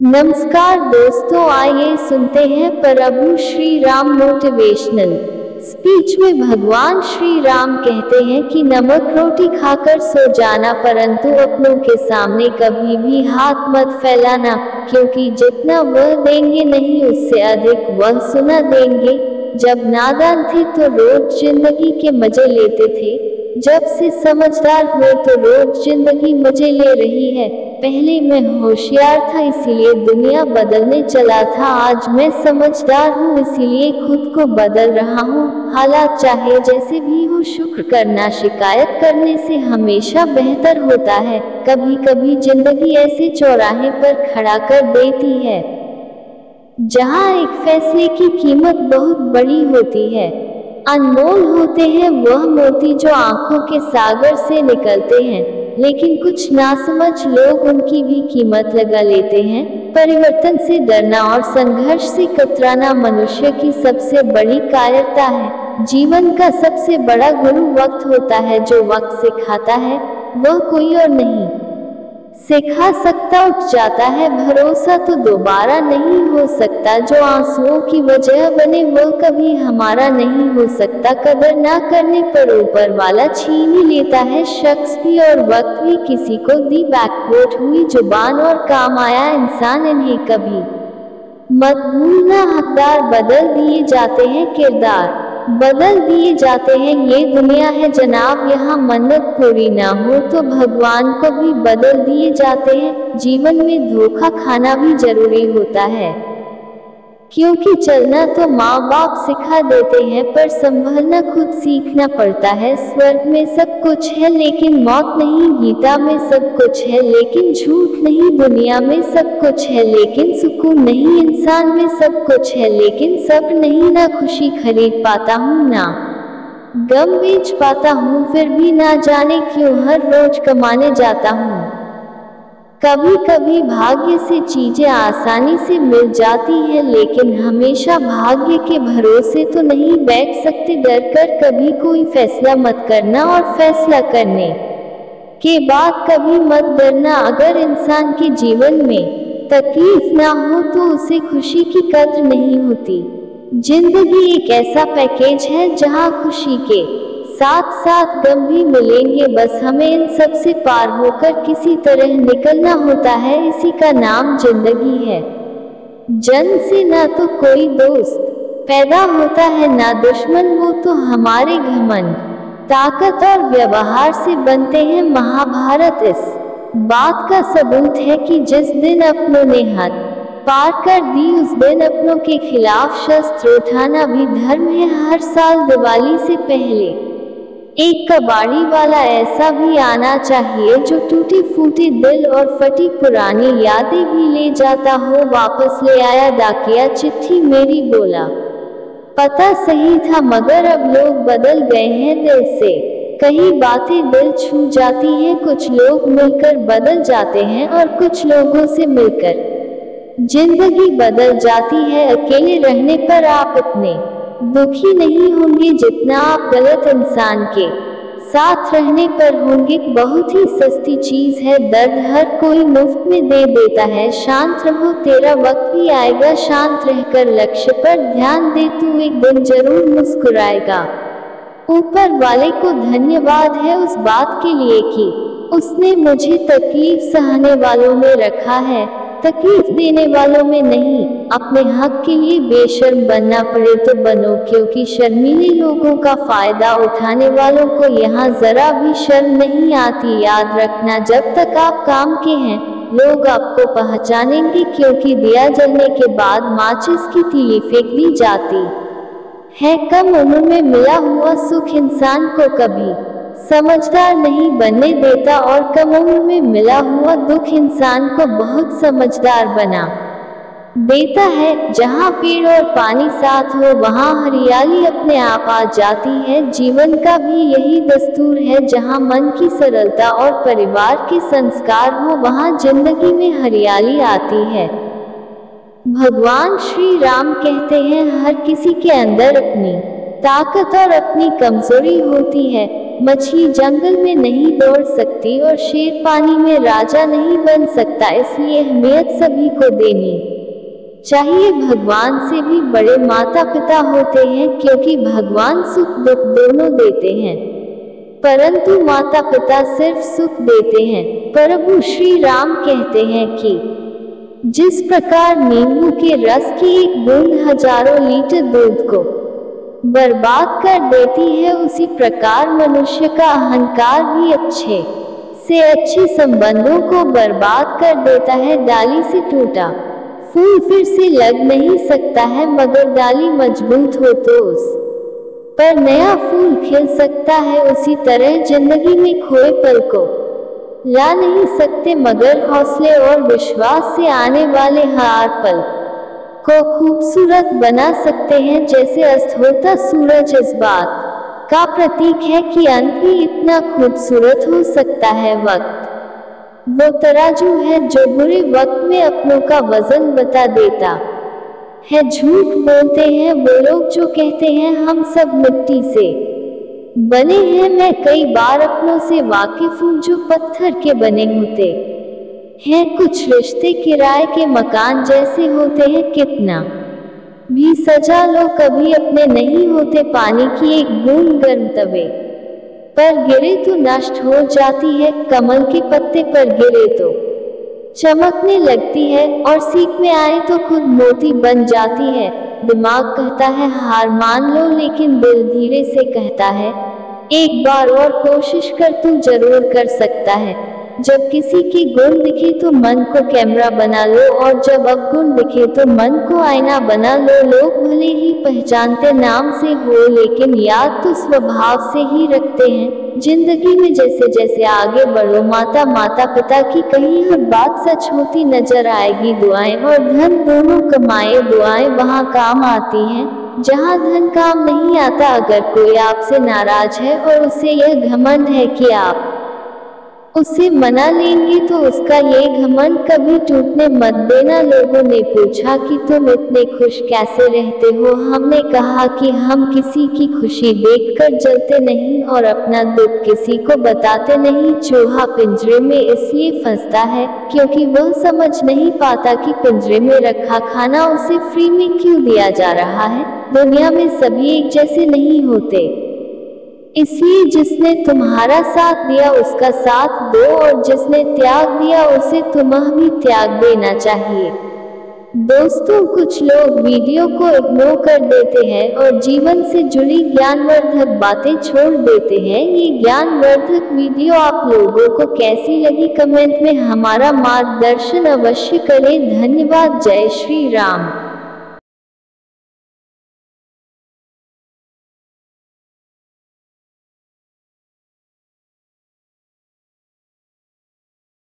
नमस्कार दोस्तों, आइए सुनते हैं प्रभु श्री राम मोटिवेशनल स्पीच में भगवान श्री राम कहते हैं कि नमक रोटी खाकर सो जाना, परंतु अपनों के सामने कभी भी हाथ मत फैलाना, क्योंकि जितना वह देंगे नहीं उससे अधिक वह सुना देंगे। जब नादान थे तो रोज जिंदगी के मजे लेते थे, जब से समझदार हुए तो रोज जिंदगी मजे ले रही है। पहले मैं होशियार था इसीलिए दुनिया बदलने चला था, आज मैं समझदार हूँ इसीलिए खुद को बदल रहा हूँ। हालात चाहे जैसे भी हो, शुक्र करना शिकायत करने से हमेशा बेहतर होता है। कभी कभी जिंदगी ऐसे चौराहे पर खड़ा कर देती है जहाँ एक फैसले की कीमत बहुत बड़ी होती है। अनमोल होते हैं वह मोती जो आंखों के सागर से निकलते हैं, लेकिन कुछ नासमझ लोग उनकी भी कीमत लगा लेते हैं। परिवर्तन से डरना और संघर्ष से कतराना मनुष्य की सबसे बड़ी कायरता है। जीवन का सबसे बड़ा गुरु वक्त होता है। जो वक्त सिखाता है वह कोई और नहीं सिखा सकता। उठ जाता है भरोसा तो दोबारा नहीं हो सकता। जो आंसुओं की वजह बने वह कभी हमारा नहीं हो सकता। कदर ना करने पर ऊपर वाला छीन ही लेता है शख्स भी और वक्त भी। किसी को दी बैकवर्ड हुई जुबान और काम आया इंसान, इन्हें कभी मत भूलना। हकदार बदल दिए जाते हैं, किरदार बदल दिए जाते हैं। ये दुनिया है जनाब, यहाँ मन्नत पूरी ना हो तो भगवान को भी बदल दिए जाते हैं। जीवन में धोखा खाना भी जरूरी होता है, क्योंकि चलना तो माँ बाप सिखा देते हैं, पर संभलना खुद सीखना पड़ता है। स्वर्ग में सब कुछ है लेकिन मौत नहीं, गीता में सब कुछ है लेकिन झूठ नहीं, दुनिया में सब कुछ है लेकिन सुकून नहीं, इंसान में सब कुछ है लेकिन सब्र नहीं। ना खुशी खरीद पाता हूँ ना गम बेच पाता हूँ, फिर भी ना जाने क्यों हर रोज कमाने जाता हूँ। कभी कभी भाग्य से चीजें आसानी से मिल जाती है, लेकिन हमेशा भाग्य के भरोसे तो नहीं बैठ सकते। डर कर कभी कोई फैसला मत करना और फैसला करने के बाद कभी मत डरना। अगर इंसान के जीवन में तकलीफ ना हो तो उसे खुशी की कद्र नहीं होती। जिंदगी एक ऐसा पैकेज है जहां खुशी के साथ साथ गम भी मिलेंगे, बस हमें इन सब से पार होकर किसी तरह निकलना होता है। इसी का नाम जिंदगी है। जन्म से ना तो कोई दोस्त पैदा होता है ना दुश्मन, वो तो हमारे घमंड ताकत और व्यवहार से बनते हैं। महाभारत इस बात का सबूत है कि जिस दिन अपनों ने हद पार कर दी उस दिन अपनों के खिलाफ शस्त्र उठाना भी धर्म है। हर साल दिवाली से पहले एक कबाड़ी वाला ऐसा भी आना चाहिए जो टूटे फूटे दिल और फटी पुरानी यादें भी ले जाता हो। वापस ले आया डाकिया चिट्ठी मेरी, बोला पता सही था मगर अब लोग बदल गए हैं दिल से। कई बातें दिल छू जाती हैं, कुछ लोग मिलकर बदल जाते हैं और कुछ लोगों से मिलकर जिंदगी बदल जाती है। अकेले रहने पर आप इतने दुखी नहीं होंगे जितना आप गलत इंसान के साथ रहने पर होंगे। बहुत ही सस्ती चीज है दर्द, हर कोई मुफ्त में दे देता है। शांत रहो, तेरा वक्त भी आएगा। शांत रहकर लक्ष्य पर ध्यान दे, तू एक दिन जरूर मुस्कुराएगा। ऊपर वाले को धन्यवाद है उस बात के लिए कि उसने मुझे तकलीफ सहने वालों में रखा है, तकलीफ देने वालों में नहीं। अपने हक के लिए बेशर्म बनना पड़े तो बनो, क्योंकि शर्मीले लोगों का फायदा उठाने वालों को यहाँ जरा भी शर्म नहीं आती। याद रखना, जब तक आप काम के हैं लोग आपको पहचानेंगे, क्योंकि दिया जलने के बाद माचिस की तीली फेंक दी जाती है। कम उम्र में मिला हुआ सुख इंसान को कभी समझदार नहीं बनने देता और कम उम्र में मिला हुआ दुख इंसान को बहुत समझदार बना देता है। जहाँ पेड़ और पानी साथ हो वहाँ हरियाली अपने आप आ जाती है। जीवन का भी यही दस्तूर है, जहाँ मन की सरलता और परिवार के संस्कार हो वहाँ जिंदगी में हरियाली आती है। भगवान श्री राम कहते हैं हर किसी के अंदर अपनी ताकत और अपनी कमजोरी होती है। मछली जंगल में नहीं दौड़ सकती और शेर पानी में राजा नहीं बन सकता, इसलिए अहमियत सभी को देनी चाहिए। भगवान से भी बड़े माता पिता होते हैं, क्योंकि भगवान सुख दुख दोनों देते हैं, परंतु माता पिता सिर्फ सुख देते हैं। प्रभु श्री राम कहते हैं कि जिस प्रकार नींबू के रस की एक बूंद हजारों लीटर दूध को बर्बाद कर देती है, उसी प्रकार मनुष्य का अहंकार भी अच्छे से अच्छे संबंधों को बर्बाद कर देता है। डाली से टूटा फूल फिर से लग नहीं सकता है, मगर डाली मजबूत हो तो उस पर नया फूल खिल सकता है। उसी तरह जिंदगी में खोए पल को ला नहीं सकते, मगर हौसले और विश्वास से आने वाले हर पल को खूबसूरत बना सकते हैं। जैसे अस्त होता सूरज इस बात का प्रतीक है कि अंत भी इतना खूबसूरत हो सकता है। वक्त वो तराजू है जो बुरे वक्त में अपनों का वजन बता देता है। झूठ बोलते हैं वो लोग जो कहते हैं हम सब मिट्टी से बने हैं। मैं कई बार अपनों से वाकिफ हूँ जो पत्थर के बने होते हैं। कुछ रिश्ते किराए के मकान जैसे होते हैं, कितना भी सजा लो कभी अपने नहीं होते। पानी की एक बूंद गर्म तवे पर गिरे तो नष्ट हो जाती है, कमल के पत्ते पर गिरे तो चमकने लगती है, और सीख में आए तो खुद मोती बन जाती है। दिमाग कहता है हार मान लो, लेकिन दिल धीरे से कहता है एक बार और कोशिश कर, तू जरूर कर सकता है। जब किसी की गुण दिखे तो मन को कैमरा बना लो, और जब अवगुण दिखे तो मन को आईना बना लो। लोग भले ही पहचानते नाम से हो, लेकिन याद तो स्वभाव से ही रखते हैं। जिंदगी में जैसे जैसे आगे बढ़ो, माता पिता की कही हर बात सच होती नजर आएगी। दुआएं और धन दोनों कमाए, दुआएं वहाँ काम आती हैं जहाँ धन काम नहीं आता। अगर कोई आपसे नाराज है और उसे यह घमंड है कि आप उसे मना लेंगे, तो उसका ये घमंड कभी टूटने मत देना। लोगों ने पूछा कि तुम इतने खुश कैसे रहते हो? हमने कहा कि हम किसी की खुशी देखकर जलते नहीं और अपना दुख किसी को बताते नहीं। चूहा पिंजरे में इसलिए फंसता है क्योंकि वह समझ नहीं पाता कि पिंजरे में रखा खाना उसे फ्री में क्यों दिया जा रहा है। दुनिया में सभी एक जैसे नहीं होते, इसलिए जिसने तुम्हारा साथ दिया उसका साथ दो, और जिसने त्याग दिया उसे तुम्हें भी त्याग देना चाहिए। दोस्तों, कुछ लोग वीडियो को इग्नोर कर देते हैं और जीवन से जुड़ी ज्ञानवर्धक बातें छोड़ देते हैं। ये ज्ञानवर्धक वीडियो आप लोगों को कैसी लगी कमेंट में हमारा मार्गदर्शन अवश्य करें। धन्यवाद। जय श्री राम।